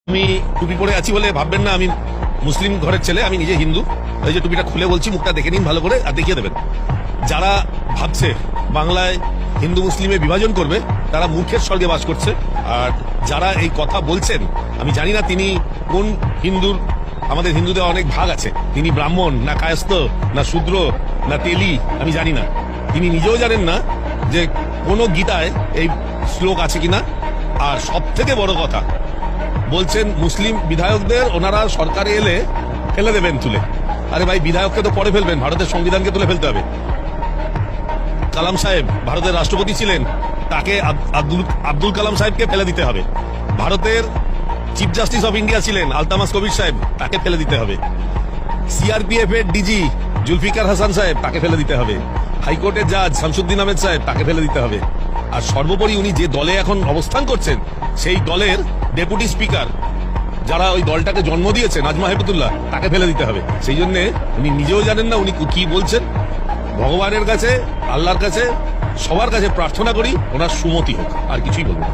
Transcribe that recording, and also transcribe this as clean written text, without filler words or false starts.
আমি টুপি পরে আছি বলে ভাববেন না আমি মুসলিম ঘরের ছেলে, আমি নিজে হিন্দু। এই যে টুপিটা খুলে বলছি, মুখটা দেখে নিন ভালো করে আর দেখিয়ে দেবেন। যারা ভাবছে বাংলায় হিন্দু মুসলিমে বিভাজন করবে তারা মূর্খের স্বর্গে বাস করছে। আর যারা এই কথা বলছেন, আমি জানি না তিনি কোন হিন্দুর, আমাদের হিন্দুদের অনেক ভাগ আছে, তিনি ব্রাহ্মণ না কায়স্থ না শূদ্র না তেলি আমি জানি না। তিনি নিজেও জানেন না যে কোন গীতায় এই শ্লোক আছে কিনা। আর সব থেকে বড় কথা বলছেন মুসলিম বিধায়কদের ওনারা সরকারে এলে ফেলে দেবেন তুলে। আরে ভাই, বিধায়ককে তো পরে ফেলবেন, ভারতের সংবিধানকে তুলে ফেলতে হবে। কালাম সাহেব ভারতের রাষ্ট্রপতি ছিলেন, তাকে আব্দুল কালাম সাহেবকে ফেলে দিতে হবে। ভারতের চিফ জাস্টিস অফ ইন্ডিয়া ছিলেন আলতামাস কবির সাহেব, তাকে ফেলে দিতে হবে। সিআরপিএফ এর ডিজি জুলফিকার হাসান সাহেব, তাকে ফেলে দিতে হবে। হাইকোর্টের জাজ শামসুদ্দিন আহমেদ সাহেব, তাকে ফেলে দিতে হবে। আর সর্বোপরি উনি যে দলে এখন অবস্থান করছেন, সেই দলের ডেপুটি স্পিকার, যারা ওই দলটাকে জন্ম দিয়েছে, নাজমা হেপতুল্লাহ, তাকে ফেলে দিতে হবে। সেই জন্য উনি নিজেও জানেন না উনি কি বলছেন। ভগবানের কাছে, আল্লাহর কাছে, সবার কাছে প্রার্থনা করি ওনার সুমতি হোক, আর কিছুই বলবো না।